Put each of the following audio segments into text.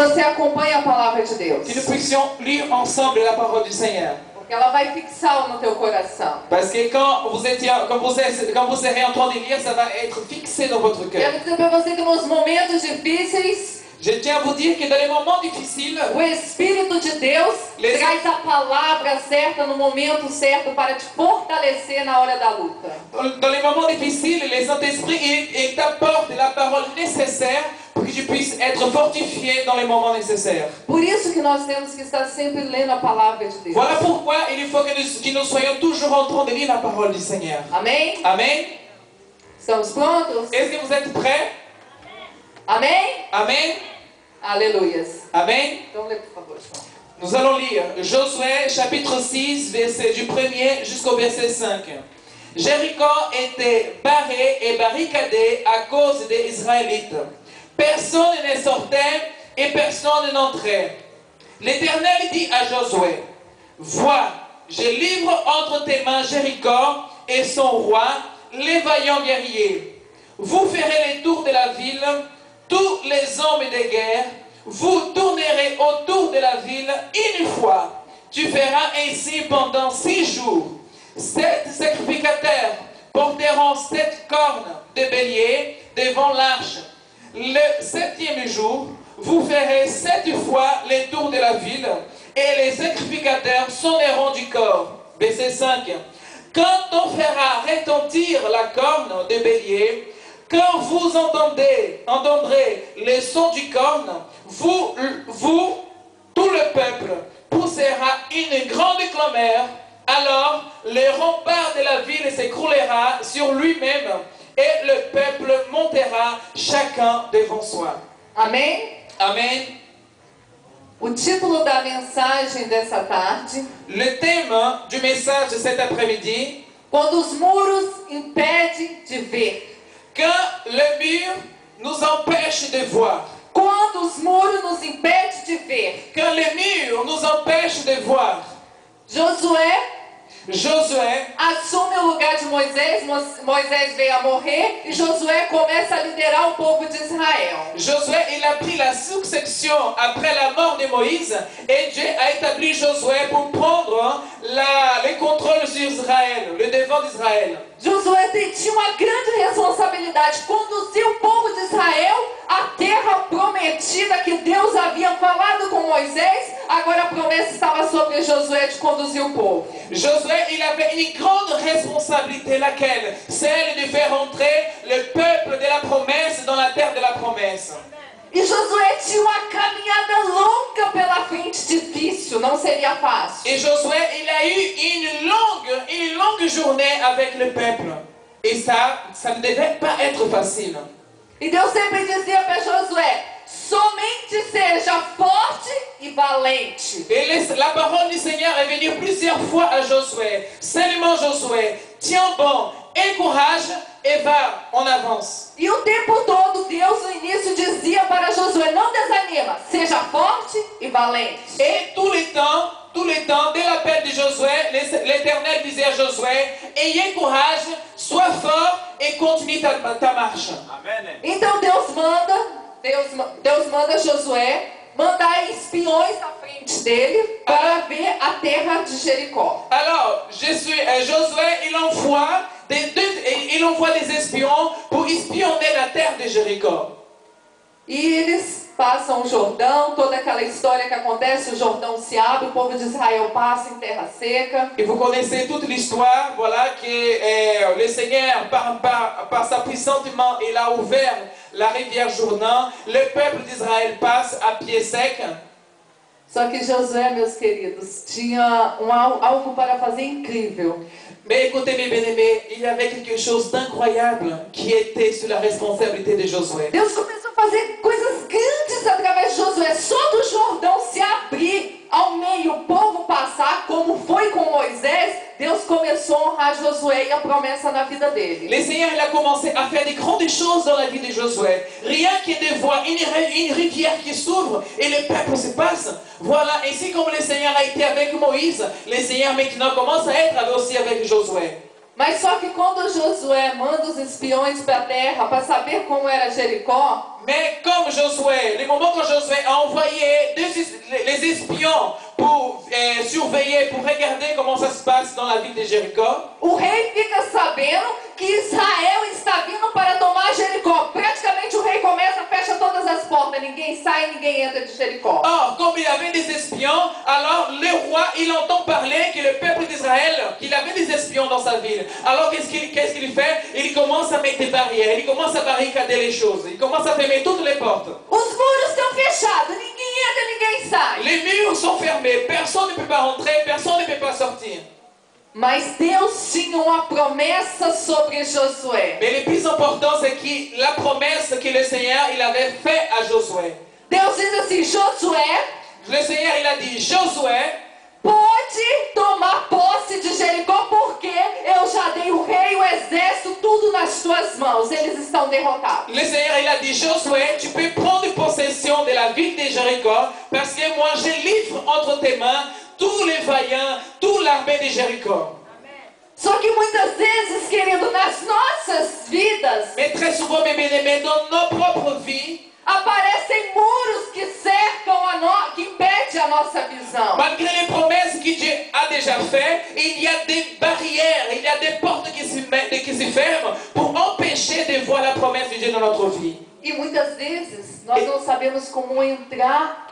você acompanhe a palavra de Deus. Que nous puissions lire ensemble la parole du Seigneur. Porque ela vai fixar no teu coração. Parce que quand vous serez en train de lire, ça va être fixé dans votre cœur. Quero dizer para você que nos momentos difíceis, Je tiens à vous dire que dans les moments difficiles, o Espírito de Deus traz a palavra certa no momento certo para te fortalecer na hora da luta. dans les moments difficiles, les Saint-Esprit il t'apporte la parole nécessaire pour que tu puisses être fortifié dans les moments nécessaires. Por isso que nós temos que estar sempre lendo a palavra de Deus. Voilà pourquoi il faut que nous soyons toujours en train de lire la parole du Seigneur. Amém? Amen. Estamos prontos? Est-ce que vous êtes prêts? Amém? Amen. Aleluias. Amen. Então lê, por favor, João. Nous allons lire Josué chapitre 6, verset du 1er jusqu'au verset 5. Jéricho était barré et barricadé à cause des Israélites. Personne ne sortait et personne n'entrait. L'Éternel dit à Josué, vois, je livre entre tes mains Jéricho et son roi, les vaillants guerriers. Vous ferez les tours de la ville, tous les hommes de guerre, vous tournerez autour de la ville une fois. Tu feras ainsi pendant 6 jours. 7 sacrificateurs porteront 7 cornes de bélier devant l'arche. Le 7e jour, vous ferez 7 fois les tours de la ville et les sacrificateurs sonneront du corps. Verset 5. Quand on fera retentir la corne de bélier, quand vous entendrez le son du corne, vous, tout le peuple, poussera une grande clameur. Alors, le rempart de la ville s'écroulera sur lui-même et le peuple montera chacun devant soi. Amém? Amen. O título da mensagem dessa tarde: Le thème du message de cet après-midi, quando os muros impedem de ver. quand le mur nous empêche de voir. Quando os muros nos impedem de ver. Quand le mur nous empêche de voir. Josué assume o lugar de Moisés. Moisés veio a morrer e Josué começa a liderar o povo de Israel. Josué, il a pris la succession après la mort de Moïse et Dieu a établi Josué pour prendre le contrôle sur Israël, le devant d'Israël. Josué tinha uma grande responsabilidade, conduzir o povo de Israel à terra prometida que Deus havia falado com Moisés. Agora a promessa estava sobre Josué de conduzir o povo. Josué, il avait une grande responsabilité, laquelle? Celle de faire entrer le peuple de la promesse dans la terre de la promesse. E Josué tinha uma caminhada longa pela frente, difícil, não seria fácil. Et Josué, il a eu une longue journée avec le peuple. Et ça ne devait pas être facile. E Deus sempre dizia para Josué: somente seja forte e valente. Et la parole du Seigneur est venue plusieurs fois à Josué. Seulement Josué, tiens bon, encourage et va en avance. E o tempo todo Deus no início dizia para Josué: não desanima, seja forte e valente. Et tout le temps, dès l'appel de Josué, l'Éternel disait à Josué, ayez courage, sois fort et continue ta marche. Amen. Então Deus manda Josué mandar espiões à frente dele para ver a terra de Jericó. Alors, Josué, il envoie des espions pour espionner la terre de Jéricho. E eles passam o Jordão, toda aquela história que acontece, o Jordão se abre, o povo de Israel passa em terra seca. Et vous connaissez toute l'histoire, voilà, que le Seigneur, par sa puissante main, il a ouvert la rivière Jourdain, le peuple d'Israël passe à pied sec. Só que Josué, meus queridos, tinha algo para fazer incrível. Mais écoutez mes bien-aimés, il y avait quelque chose d'incroyable qui était sous la responsabilité de Josué. Deus começou a fazer coisas grandes através de Josué. Só do Jordão se abrir ao meio, o povo passar, como foi com Moisés, Deus começou a honrar Josué e a promessa na vida dele. Le Seigneur, il a commencé à faire des grandes choses dans la vie de Josué. Rien que de voir une rivière qui s'ouvre et le peuple se passe. Voilà, ainsi comme le Seigneur a été avec Moïse, le Seigneur maintenant commence à être aussi avec Josué. Mas só que quando Josué manda os espiões para a terra para saber como era Jericó, Mais comme Josué, les moments quand Josué a envoyé les espions pour surveiller, pour regarder comment ça se passe dans la ville de Jéricho, o rei fica sabendo que Israel está vindo para tomar Jericó. Praticamente o rei começa, fecha todas as portas, ninguém sai, ninguém entra de Jericó. Or, comme il y avait des espions, alors le roi, il entend parler que le peuple d'Israël, qu'il avait des espions dans sa ville. Alors qu'est-ce qu'il fait? Il commence à mettre des barrières, il commence à barricader les choses, il commence à fermer toutes les portes. Os muros estão fechados, ninguém entra, ninguém sai. Les murs sont fermés, personne ne peut pas rentrer, personne ne peut pas sortir. Mas Deus tinha uma promessa sobre Josué. Mais le plus important, c'est que la promesse que le Seigneur il avait fait à Josué. Deus diz assim, Josué, Le Seigneur il a dit, Josué, pode tomar posse de Jericó, porque eu já dei o rei, o exército, tudo nas tuas mãos. Eles estão derrotados. le Seigneur il a dit, Josué, tu peux prendre possession de la ville de Jéricho, parce que moi je livre entre tes mains tous les vaillants, toute l'armée de Jéricho. Só que muitas vezes, querido, nas nossas vidas, Mais très souvent, mes bien-aimés, dans nos propres vies, aparecem muros que cercam que impedem a nossa visão. malgré les promesses que Dieu a déjà faites, il y a des barrières, il y a des portes qui se ferment pour empêcher de voir la promesse de Dieu dans notre vie. E muitas vezes nós não sabemos como entrar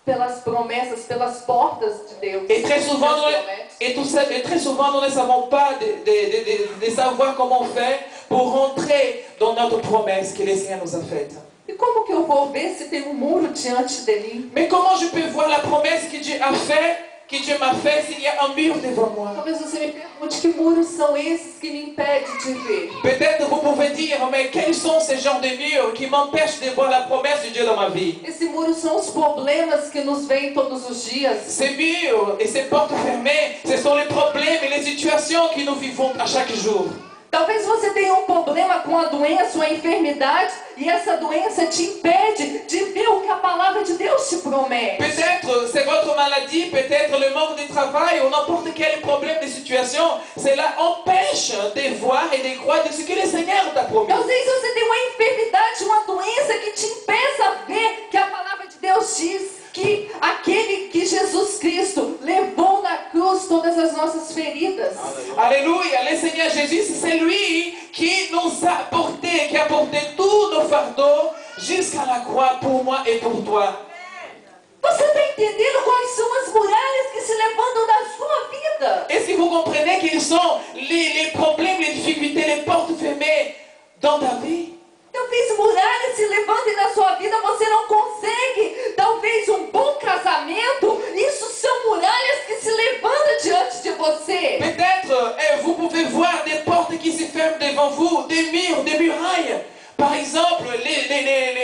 pelas promessas, pelas portas de Deus. Et très souvent, Deus nous, promete. et très souvent, nous ne savons pas de savoir comment faire pour rentrer dans notre promesse que le Seigneur nous a faite. E como que eu vou ver se tem muro diante de mim? Mais comment je peux voir la promesse que Dieu a faite, que Dieu m'a fait s'il y a un mur devant moi? Talvez você me pergunte que muros são esses que me impedem de ver. Peut-être vous pouvez dire, mais quels sont ces genres de murs qui m'empêchent de voir la promesse de Dieu dans ma vie? Esse muro são os problemas que nos vêm todos os dias. Ces murs et ces portes fermées, ce sont les problèmes et les situations que nous vivons à chaque jour. Talvez você tenha um problema com a doença ou a enfermidade e essa doença te impede de ver o que a palavra de Deus te promete. Peut-être c'est votre maladie, peut-être le manque de travail ou n'importe quel problème de situation. Cela empêche de voir et de croire de ce que le Seigneur t'a promis. Talvez você tenha uma enfermidade, uma doença que te impeça a ver que a palavra de Deus diz que aquele que Jesus Cristo levou na cruz todas as nossas feridas. Alléluia, le Seigneur Jésus, c'est lui qui nous a porté, qui a porté tous nos fardeaux jusqu'à la croix pour moi et pour toi. Você está entendendo quais são as muralhas que se levantam na sua vida? Est-ce que vous comprenez quels sont les problèmes, les difficultés, les portes fermées dans ta vie? Talvez muralhas se levantem na sua vida, você não consegue. Talvez um bom casamento, isso são muralhas que se levantam diante de você. Peut-être vous pouvez voir des portes qui se ferment devant vous, des murs, des murailles. Par exemple,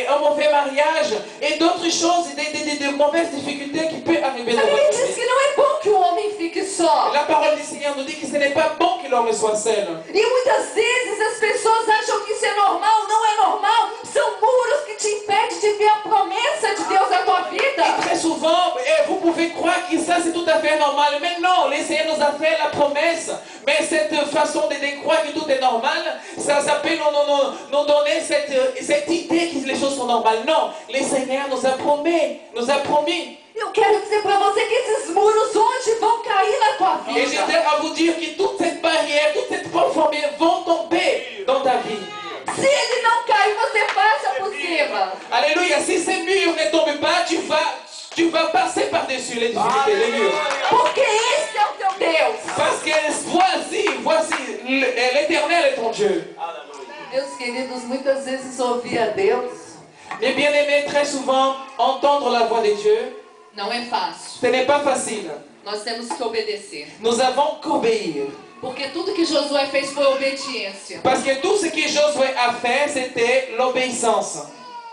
un mauvais mariage et d'autres choses, des mauvaises difficultés qui peuvent arriver A dans Bíblia votre diz vie. que não é bom que o homem fique só. La parole du Seigneur nous dit que ce n'est pas bon que l'homme soit seul. E muitas vezes as pessoas acham que isso é normal, não é normal. São muros que te impedem de ver a promessa de Deus na tua vida. Très souvent, vous pouvez croire que ça c'est tout à fait normal. Mais non, le Seigneur nous a fait la promesse. Mais cette façon de croire que tout est normal, ça peut nous donner cette idée que les choses sont normales. Non, le Seigneur nous a promis. Eu quero dizer para você que esses muros hoje vão cair na tua Et je vida. tiens à vous dire que toute cette barrière, toute cette porte fermée vont tomber dans ta vie. Se ele não cair, você passa por cima. Alléluia, si ces murs ne tombent pas, tu vas passer par-dessus les difficultés, les murs. Porque esse é o teu Deus. Parce que voici, l'Éternel est ton Dieu. Meus queridos, muitas vezes ouvir a Deus Mais bien aimé, très souvent, entendre la voix de Dieu, não é fácil. ce n'est pas facile. Nós temos que obedecer. Nous avons qu'obéir. Porque tudo que Josué fez foi obediência. Parce que tout ce que Josué a fait, c'était l'obéissance.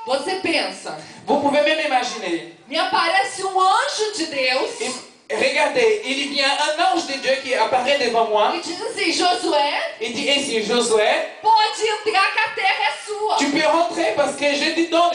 Você pensa, Vous pouvez même imaginer. me aparece um anjo de Deus Et regardez, il vient un ange de Dieu qui apparaît devant moi. e diz assim, Josué, Il dit ainsi, Josué, pode entrar que a terra é sua. tu peux rentrer parce que je te donne,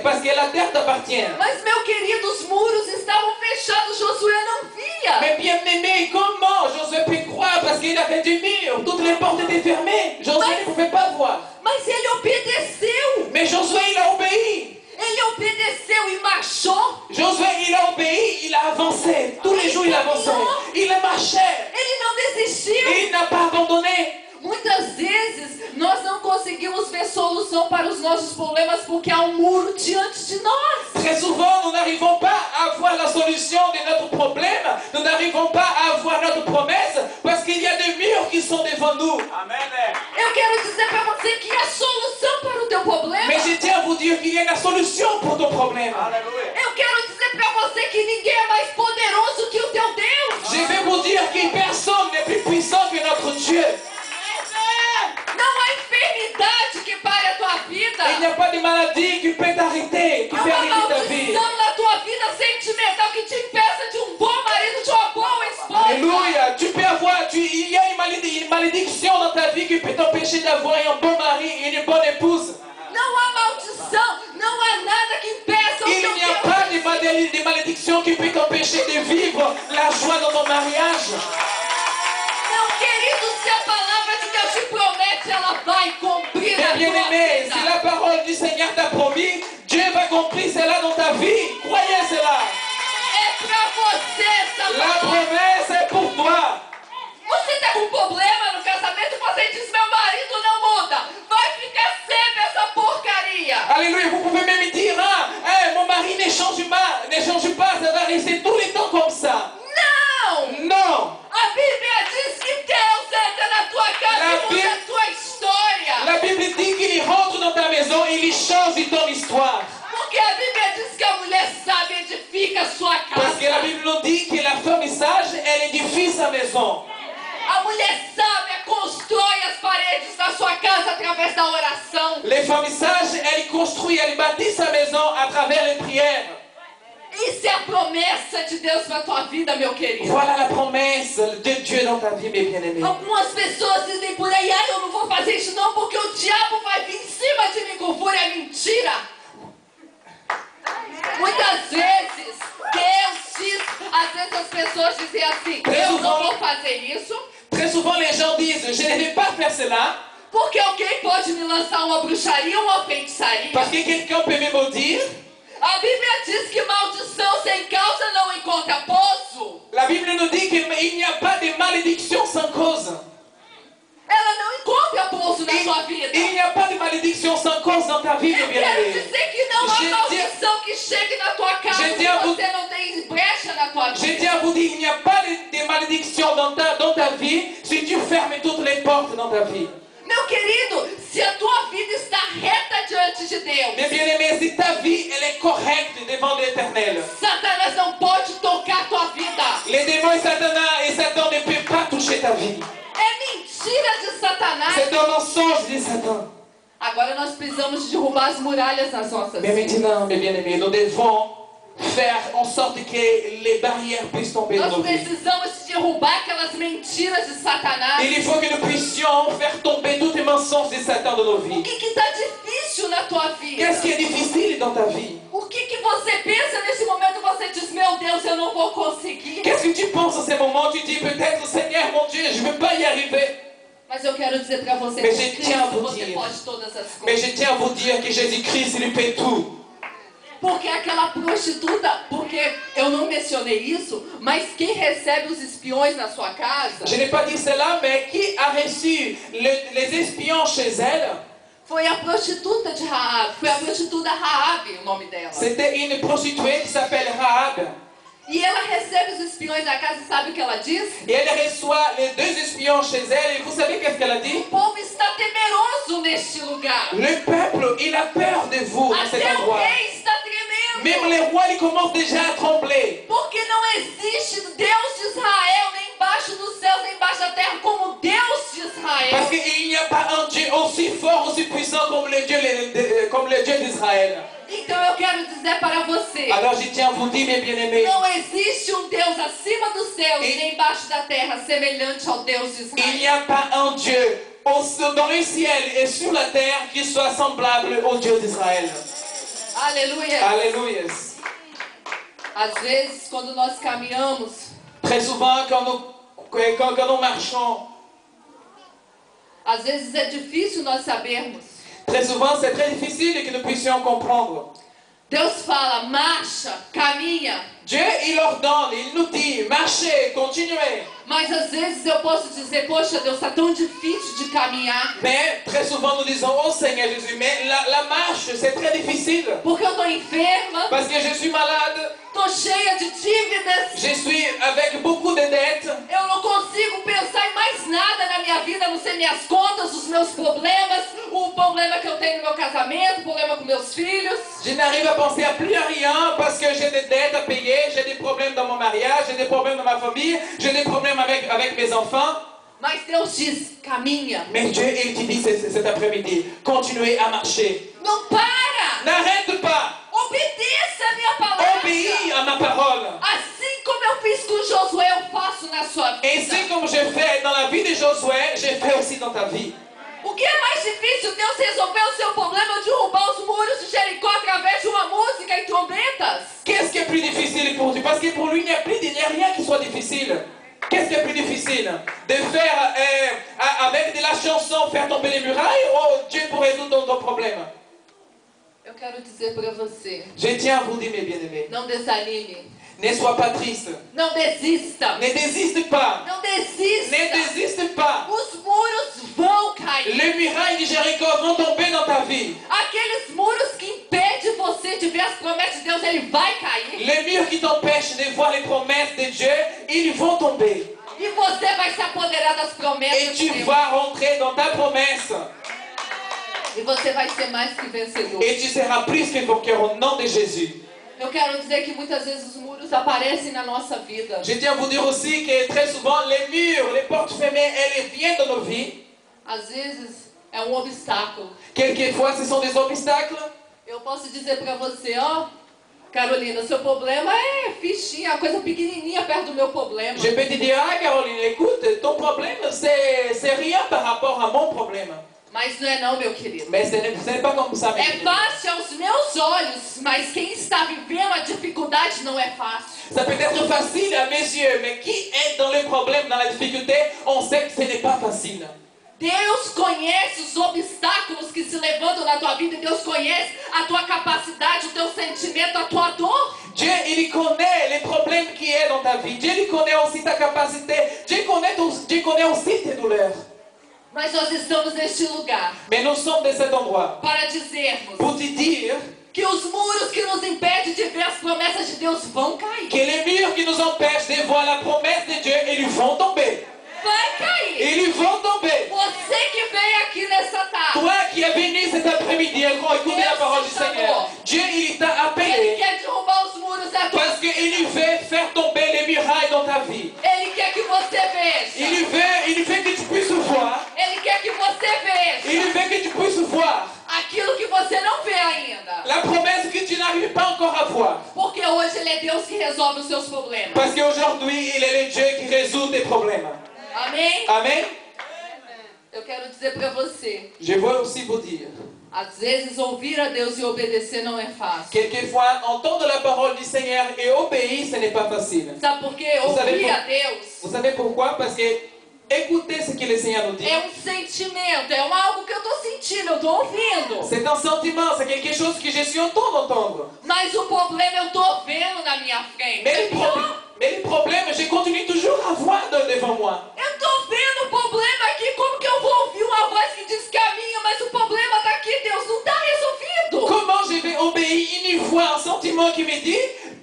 parce que la terre t'appartient. Mas, meu querido, os muros estavam fechados, Josué não via. Mais bien aimé, comment Josué peut croire parce qu'il avait du mur, tout toutes les portes étaient fermées. Josué ne pouvait pas voir. Mas ele obedeceu. Mais Josué, il a obéi. Ele obedeceu e marchou. Josué, il a obéi, il a avancé. Tous les jours, il avançait. Il marchait. Ele não desistiu. Et il n'a pas abandonné. Muitas vezes nós não conseguimos ver solução para os nossos problemas porque há um muro diante de nós. Très souvent, nous n'arrivons pas à voir la solution de notre problème. Nous n'arrivons pas à voir notre promesse parce qu'il y a des murs qui sont devant nous. Amen. Eu quero dizer para você que há solução para o teu problema. Mais je tiens à vous dire qu'il y a une solution pour ton problème. Eu quero dizer para você que ninguém é mais poderoso que o teu Deus. Je vais vous dire que personne n'est plus puissant que notre Dieu. Não há enfermidade que pare a tua vida. Il n'y a pas de maladie qui peut t'arrêter, qui Há peut uma arrêter ta vie. maldição na tua vida sentimental que te impeça de um bom marido, de uma boa esposa. Alléluia. Tu peux avoir, il y a une malédiction dans ta vie qui peut t'empêcher d'avoir un bon mari et une bonne épouse. Não há maldição, não há nada que impeça o Il teu n'y a Deus. pas de malédiction qui peut t'empêcher de vivre la joie dans ton mariage. Não, querido, se a palavra de Deus te promete, ela vai cumprir na Mais bien tua aimé, vida. si la parole du Seigneur t'a promis, Dieu va accomplir cela dans ta vie. Croyez cela. É pra você essa La palavra. promesse est pour toi. Você tá com problema no casamento e você diz, meu marido não muda. Vai ficar sempre essa porcaria. Alléluia, vous pouvez même dire, ah, hey, mon mari ne change pas, ça va rester tout le temps comme ça. Não! Non, A Bíblia diz que Deus entra na tua casa La e muda Bíblia- a tua história. la Bible dit qu'il rentre dans ta maison, il change ton histoire. Porque a Bíblia diz que a mulher sábia edifica a sua Parce que la casa. Bible nous dit que la femme sage, elle édifie sa maison. A mulher sábia constrói as paredes da sua casa através da oração. Les femmes sages, elles construisent, elles bâtissent sa maison à travers les prières. Isso é a promessa de Deus para a tua vida, meu querido. Voilà la promesse de Dieu dans ta vie, mes bien-aimés. Algumas pessoas dizem por aí, eu não vou fazer isso não, porque o diabo vai vir em cima de mim com fúria. É mentira. Muitas vezes, Deus diz, às vezes as pessoas dizem assim, eu não vou fazer isso, Très souvent, les gens disent, je ne vais pas faire cela, porque alguém pode me lançar uma bruxaria ou uma feitiçaria. parce que quelqu'un peut me maudire. A Bíblia diz que maldição sem causa não encontra pouso. La Bible nous dit qu'il n'y a pas de malédiction sans cause. Ela não encontra pouso na sua vida. Il n'y a pas de malédiction sans cause dans ta vie, mes Eu quero bien-aimés. dizer que não há Je maldição que chegue na tua casa Je se tiens à vous- você não tem brecha na tua Je vida. tiens à vous dire, il n'y a pas de malédiction dans ta vie si tu fermes toutes les portes dans ta vie. Meu querido, se a tua vida está reta diante de Deus, Mes bien-aimés, si ta vie elle est correcte devant l'Éternel, Satanás não pode tocar a tua vida. les démons et Satan ne peuvent pas toucher ta vie. É mentira de Satanás. C'est un mensonge de Satan. Agora nós precisamos derrubar as muralhas nas nossas Mais vidas. maintenant, mes bien-aimés, nous devons faire en sorte que les barrières puissent tomber dans Nós nos vies. precisamos derrubar aquelas mentiras de Satanás. Il faut que nous puissions faire tomber toutes les mensonges de Satan dans nos O vies. que está difícil na tua vida? Qu'est-ce qui est difficile dans ta vie? O que você pensa nesse momento? Você diz, meu Deus, eu não vou conseguir. Qu'est-ce que tu penses en ce moment? Tu dis peut-être, Seigneur mon Dieu, je ne vais pas y arriver. Mas eu quero dizer para você Mas que je em tiens à Cristo vous você dire. pode todas as Mais coisas. je tiens à vous dire que Jésus-Christ, il fait tout. Porque aquela prostituta, porque eu não mencionei isso, mas quem recebe os espiões na sua casa Je n'ai pas dit cela, mais qui a reçu les espions chez elle? foi a prostituta de Raab. Foi a prostituta Raab o nome dela. C'était une prostituée qui s'appelle Rahab. E ela recebe os espiões na casa e sabe o que ela diz? Et elle reçoit les deux espions chez elle. Et vous savez qu'est-ce qu'elle a dit? O povo está temeroso neste lugar. Le peuple, il a peur de vous dans cet Até o endroit. rei está tremendo. Même les rois, ils commencent déjà à trembler. Porque não existe Deus de Israel, nem embaixo dos céus, nem embaixo da terra, como Deus de Israel. Parce qu'il n'y a pas un Dieu aussi fort, aussi puissant comme le Dieu d'Israël. Então eu quero dizer para você, Alors je tiens à vous dire, mes bien-aimés, não existe um Deus acima dos céus, nem embaixo da terra, semelhante ao Deus de il n'y Israel. a pas un Dieu dans le ciel et sur la terre qui soit semblable au Dieu d'Israël. Aleluia. Alléluia. Às vezes, quando nós caminhamos, Très souvent, quand nous marchons, Às vezes é difícil nós sabermos. Très souvent, c'est très difficile que nous puissions comprendre. Deus fala, marcha, caminha. Dieu, il ordonne, il nous dit, marchez, continuez. Mas às vezes eu posso dizer, poxa, Deus, está tão difícil de caminhar. Mais très souvent, nous disons, oh Seigneur Jésus, mais la marche, c'est très difficile. Porque eu estou enferma, Parce que je suis malade, estou cheia de dívidas. je suis avec beaucoup de dettes. Eu não consigo pensar em mais nada na minha vida, a não ser minhas contas, os meus problemas, o problema que eu tenho no meu casamento, o problema com meus filhos. Je n'arrive à penser à plus à rien parce que j'ai des dettes à payer, j'ai des problèmes dans mon mariage, j'ai des problèmes dans ma famille, j'ai des problèmes avec mes enfants. Mas Deus diz, caminha. Mais Dieu, il te dit cet après-midi, continuez à marcher. Não para! N'arrête pas. Obedeça a minha palavra. Obéis à ma parole. Assim como eu fiz com Josué, eu faço na sua vida. Ainsi comme j'ai fait dans la vie de Josué, j'ai fait aussi dans ta vie. O que é mais difícil, Deus resolver o seu problema de derrubar os muros de Jericó através de uma música e trombetas? Qu'est-ce qui est plus difficile pour Dieu? Parce que pour lui, il n'y a rien qui soit difficile. Qu'est-ce qui est plus difficile? De faire avec de la chanson, faire tomber les murailles, ou Dieu pour résoudre ton problème? Eu quero dizer para você, Je tiens à vous dire, mes bien-aimés, não desanime, ne sois pas triste. não desista, Ne désiste pas. não desista. Ne désiste pas. Os muros vão cair. Les murailles de Jéricho vont tomber dans ta vie. Aqueles muros que impedem você de ver as promessas de Deus, ele vai cair. Les murs qui t'empêchent de voir les promesses de Dieu, ils vont tomber. E você vai se apoderar das promessas Et de tu Deus. vas rentrer dans ta promesse. E você vai ser mais que vencedor. Et tu seras plus que vainqueur au nom de Jésus. Eu quero dizer que muitas vezes os muros aparecem na nossa vida. Je tiens à vous dire aussi que très souvent, les murs, les portes fermées, elles viennent dans nos vies. Às vezes é um obstáculo. Quelquefois, ce sont des obstacles. Eu posso dizer pra você, ó, Carolina, seu problema é fichinha, coisa pequenininha perto do meu problema. Je peux te dire, ah Caroline, écoute, ton problème, c'est rien par rapport à mon problème. Mas não é não, meu querido. Mais ce n'est pas comme ça, mes É queridos. fácil aos meus olhos, mas quem está vivendo a dificuldade não é fácil. Ça peut être facile à mes yeux, mais qui est dans le problème, dans la difficulté, on sait que ce n'est pas facile. Deus conhece os obstáculos que se levantam na tua vida. Deus conhece a tua capacidade, o teu sentimento, a tua dor. Dieu, il connaît les problèmes qui est dans ta vie. Dieu, il connaît aussi ta capacité. Dieu connaît aussi tes douleurs. Mas nós estamos neste lugar Mais nous sommes de cet endroit para dizermos pour te dire que os muros que nos impedem de ver as promessas de Deus vão cair. que les murs qui nous empêchent de voir la promesse de Dieu, ils vont tomber. Vai cair. Ils vont tomber. Você que veio aqui nessa tarde, Toi qui es venu cet après-midi, écouter la parole du Seigneur, Dieu, il t'a Ele appelé quer derrubar os muros da tua parce qu'il veut faire tomber les murailles dans ta vie. Ele quer que você veja. Il veut que tu puisses voir. Ele quer que você veja Il veut que tu puisses voir aquilo que você não vê ainda. la promesse que tu n'arrives pas encore à voir. Porque hoje Ele é Deus que resolve os seus problemas. Parce qu'aujourd'hui, il est le Dieu qui résout tes problèmes. Amém? Amen. Eu quero dizer para você, Je veux aussi vous dire, às vezes ouvir a Deus e obedecer não é fácil. quelquefois, entendre la parole du Seigneur et obéir, ce n'est pas facile. Sabe por quê? Vous savez Ouvir por- a Deus Vous savez pourquoi? Parce que écoutez ce que le Seigneur nous dit. é sentimento, é algo que eu estou sentindo, eu estou ouvindo. C'est un sentiment, c'est quelque chose que je suis en train d'entendre. Mas o problema eu estou vendo na minha frente. Mais É pior. les problèmes, je continue toujours à voir devant moi. Eu estou vendo o problema aqui, como que eu vou ouvir uma voz que diz caminha, mas o problema está aqui, Deus, não está resolvido. Comment je vais obéir une fois un sentiment qui me dit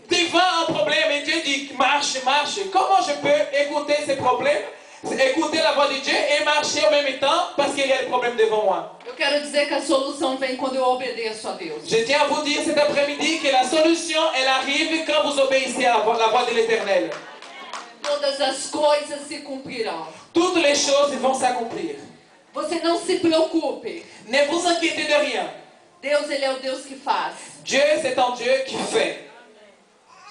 devant un problème et Dieu dit marche, marche. Comment je peux écouter ces problèmes, écouter la voix de Dieu et marcher en même temps parce qu'il y a le problème devant moi? Eu quero dizer que a solução vem quando eu obedeço a Deus. Je tiens à vous dire cet après-midi que la solution, elle arrive quand vous obéissez à la voix de l'Éternel. Todas as coisas se cumprirão. Toutes les choses vont s'accomplir. Você não se preocupe. Ne vous inquiétez de rien. Deus, Ele é o Deus que faz. Dieu, c'est un Dieu qui fait.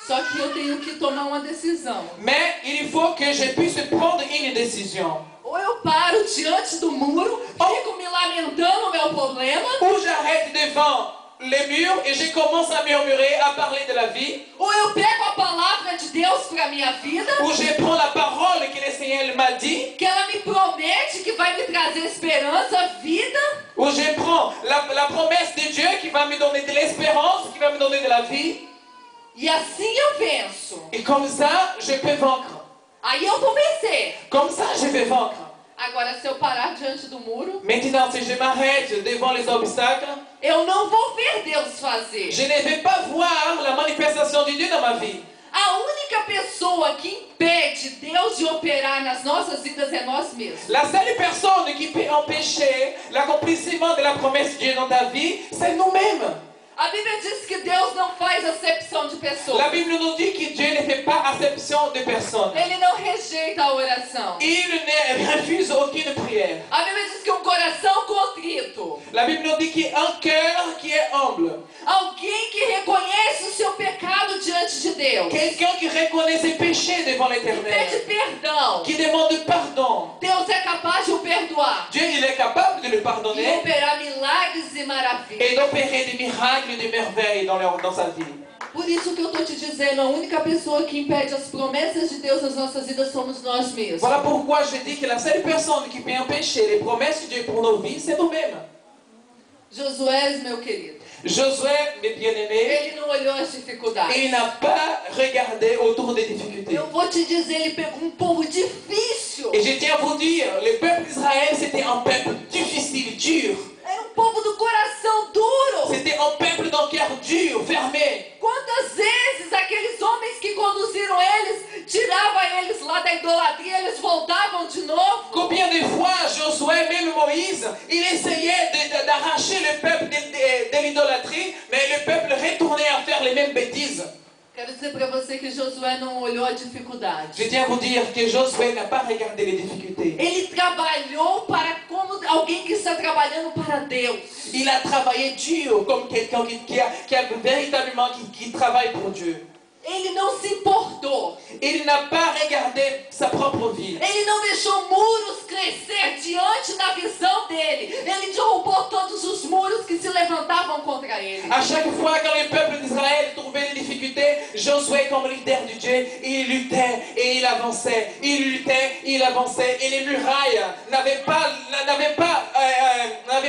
Só que eu tenho que tomar uma decisão. Mais il faut que je puisse prendre une décision. Ou eu paro diante do muro, fico me lamentando o meu problema, Ou j'arrête devant les murs et je commence à murmurer, à parler de la vie. Ou eu pego a palavra de Deus para minha vida, Ou je prends la parole que le Seigneur m'a dit. que ela me promete que vai me trazer esperança, vida. Ou je prends la promesse de Dieu qui va me donner de l'espérance, qui va me donner de la vie. E assim eu venço. Et comme ça, je peux vaincre. Aí eu vou vencer. Comme ça, je vais vaincre. Agora, se eu parar diante do muro, Maintenant, si je m'arrête devant les obstacles, eu não vou ver Deus fazer. je ne vais pas voir la manifestation de Dieu dans ma vie. A única pessoa que impede Deus de operar nas nossas vidas é nós mesmos. La seule personne qui peut empêcher l'accomplissement de la promesse de Dieu dans ta vie, c'est nous-mêmes. A Bíblia diz que Deus não faz acepção de pessoas. La Bible nous dit que Dieu ne fait pas acception de personne. Ele não rejeita a oração. Il ne refuse aucune prière. A Bíblia diz que um coração contrito, La Bible nous dit qu'il y a un cœur qui est humble. alguém que reconhece o seu pecado diante de Deus, Quelqu'un qui reconnaît ses péchés devant que pede l'Éternel. perdão, Qui demande pardon. Deus é capaz de o perdoar Dieu, il est capable de le e pardonner operar milagres e maravilhas. et d'opérer des miracles et des merveilles dans sa vie. Por isso que eu estou te dizendo, a única pessoa que impede as promessas de Deus nas nossas vidas somos nós mesmos. Voilà pourquoi je dis que la seule personne qui peut empêcher les promesses de Dieu pour nos vies, c'est nous-mêmes. Josué, meu querido, Josué, mes bien-aimés, ele não olhou as dificuldades. il n'a pas regardé autour des difficultés. Eu vou te dizer, ele pegou um povo difícil. Et je tiens à vous dire, le peuple d'Israël, c'était un peuple difficile, dur. Era um povo do coração duro. C'était un peuple d'un cœur dur, fermé. Quantas vezes aqueles homens que conduziram eles, tiravam eles lá da idolatria, eles voltavam de novo. Combien de fois Josué, même Moïse, il essayait d'arracher le peuple de l'idolâtrie, mais le peuple retournait à faire les mêmes bêtises. Quero dizer para você que Josué não olhou a dificuldade. Je tiens à vous dire que Josué n'a pas regardé les difficultés. Ele trabalhou para como alguém que está trabalhando para Deus. Il a travaillé dur comme quelqu'un qui a véritablement qui travaille pour Dieu. Ele não se importou. Il n'a pas regardé sa propre vie. Ele não deixou muros crescer diante da visão dele. Ele derrubou todos os muros que se levantavam contra ele. À chaque fois que le peuple d'Israël trouvait des difficultés, Josué, comme leader de Dieu, il luttait et il avançait. Il luttait, il avançait. Et les murailles n'avaient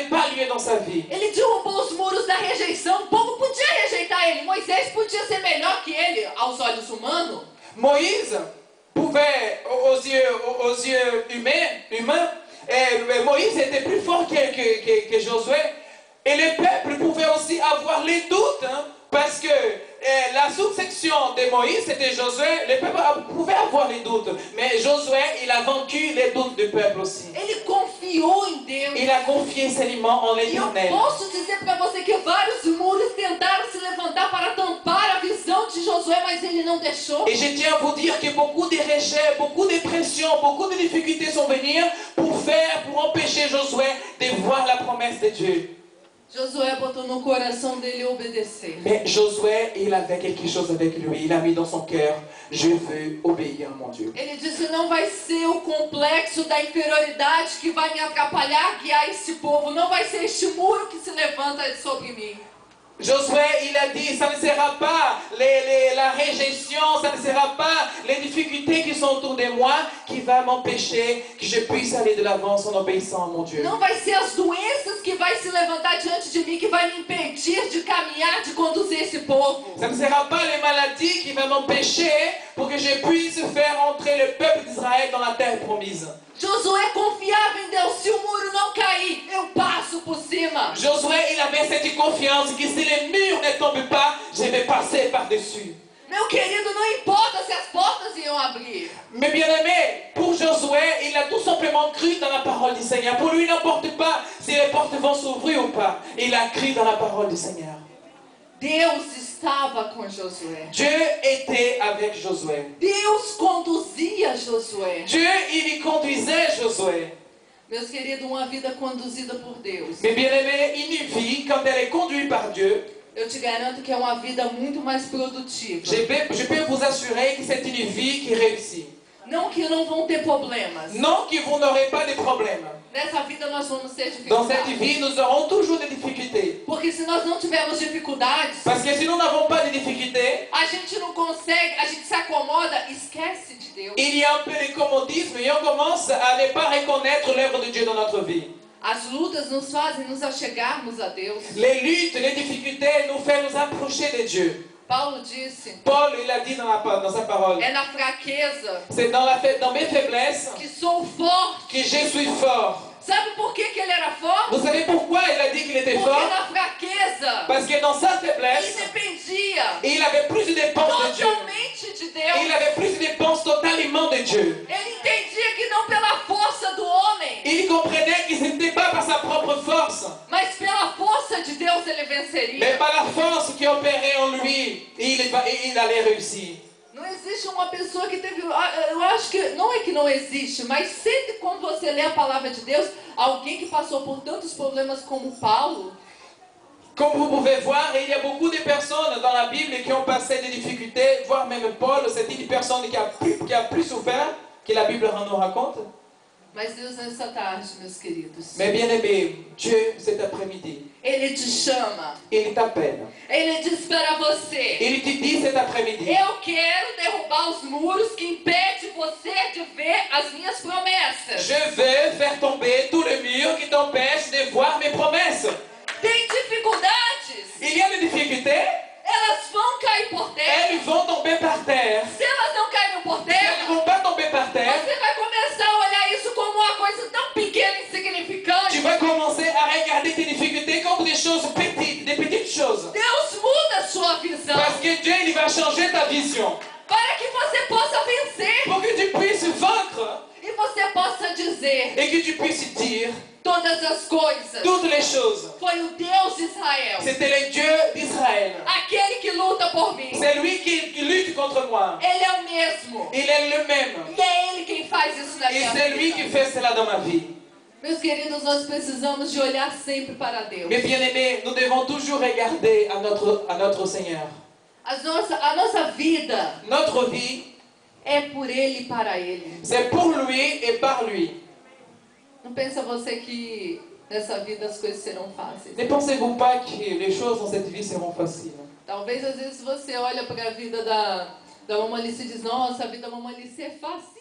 pas lieu dans sa vie. Ele derrubou os muros da rejeição. O povo podia rejeitar ele. Moisés podia ser melhor que ele aos olhos humanos. Moïse pouvait, aux yeux humains, Moïse était plus fort que Josué. Et le peuple pouvait aussi avoir les doutes, parce que la sous-section de Moïse, c'était Josué. Le peuple pouvait avoir les doutes. Mais Josué, il a vaincu les doutes du peuple aussi. Ele confiou em Deus. Il a confié ses aliments en E eu l'Éternel. posso dizer para você que vários muros tentaram se levantar para tampar a visão de Josué, mas ele não deixou. Et je tiens à vous dire que beaucoup de recherches, beaucoup de pressions, beaucoup de difficultés sont venues pour empêcher Josué de voir la promesse de Dieu. Josué botou no coração dele obedecer. Mais Josué, il avait quelque chose avec lui. Il a mis dans son cœur, je veux obéir à mon Dieu. Ele disse, não vai ser o complexo da inferioridade que vai me atrapalhar a guiar esse povo. Não vai ser este muro que se levanta sobre mim. Josué, il a dit, ça ne sera pas la réjection, ça ne sera pas les difficultés qui sont autour de moi qui va m'empêcher que je puisse aller de l'avant en obéissant à mon Dieu. Não vai ser as doenças que vai se levantar diante de mim que vai me impedir de caminhar, de conduzir esse povo. Ça ne sera pas les maladies qui vont m'empêcher pour que je puisse faire entrer le peuple d'Israël dans la terre promise. Josué confiava em Deus. Se o muro não cair, eu passo por cima. Josué, il avait cette confiance que si les murs ne tombent pas, je vais passer par-dessus. Meu querido, não importa se as portas iam abrir. Mais bien aimé, pour Josué, il a tout simplement cru dans la parole du Seigneur. Pour lui, il n'importe pas si les portes vont s'ouvrir ou pas. Il a cru dans la parole du Seigneur. Deus estava com Josué. Dieu était avec Josué. Deus conduzia Josué. Dieu, il y conduisait Josué. Meus queridos, uma vida conduzida por Deus. Mais bien aimé, une vie, quand elle est conduite par Dieu, Eu te garanto que é uma vida muito mais produtiva. je peux vous assurer que c'est une vie qui réussit. Não que não vão ter problemas. Non que vous n'aurez pas de problèmes. Nessa vida nós vamos ter Dans cette dificuldades. vie, nous aurons toujours des difficultés. Porque se nós não tivermos dificuldades, Parce que si nous n'avons pas de difficultés, a gente não consegue, a gente se acomoda, esquece de Deus. il y a un peu de commodisme et on commence à ne pas reconnaître l'œuvre de Dieu dans notre vie. As lutas nos fazem nos achegarmos a Deus. Les luttes, les difficultés nous font nous approcher de Dieu. Paulo disse, Paul, il a dit dans sa parole, é na fraqueza c'est dans mes faiblesses que sou forte. que je suis fort. Sabe por que ele era forte? Vous savez pourquoi il a dit qu'il était Porque fort? na fraqueza Parce que dans sa ele faiblesse, dependia il avait plus de dépenses de Dieu. totalmente de Il Deus. avait plus de dépenses totalement de Dieu. Ele entendia que não pela força do homem, Il comprenait que ce n'était pas par sa propre force, mas pela força de Deus ele mais venceria. par la force qui opérait en lui. Et il allait réussir. Não existe uma pessoa que teve. Eu acho que não é que não existe, mas sempre quando você lê a palavra de Deus, alguém que passou por tantos problemas como Paulo, Comme vous pouvez voir, il y a beaucoup de personnes dans la Bible qui ont passé des difficultés, voire même Paul, c'était une personne qui a plus souffert que la Bible nous raconte. mas Deus nessa tarde, meus queridos, Mais bien aimé, Dieu cet après-midi, Ele te chama, il t'appelle. Ele diz para você: Il te dit cet après-midi, eu quero derrubar os muros que impedem você de ver as minhas promessas. je veux faire tomber tous les murs qui t'empêchent de voir mes promesses. Tem dificuldades, Il y a des difficultés, elas vão cair por terra. elles vont tomber par terre. Se elas não caírem por Elles terra, ne vont pas tomber par terre. você vai começar a olhar isso como uma coisa tão pequena e insignificante. Tu vas commencer à regarder tes difficultés comme des choses petites, des petites choses. Deus muda a sua visão Parce que Dieu, il va changer ta vision. para que você possa vencer Pour que tu puisses vaincre e você possa dizer et que tu puisses dire todas as coisas. toutes les choses. Foi o Deus de Israel, C'était le Dieu d'Israël. aquele que luta por mim. C'est lui qui lutte contre moi. Ele é o mesmo. Il est le même. E é Ele quem faz isso na Et minha c'est lui qui vida. fait cela dans ma vie. Meus queridos, nós precisamos de olhar sempre para Deus. Mes bien-aimés, nous devons toujours regarder à notre Seigneur. A nossa vida Notre vie, é por Ele e para Ele. c'est pour lui et par lui. Não pensa você que nessa vida as coisas serão fáceis. Ne pensez-vous pas que les choses dans cette vie seront faciles? Talvez às vezes você olha para a vida da Mamãe Alice e diz: nossa, a vida da Mamãe Alice é fácil.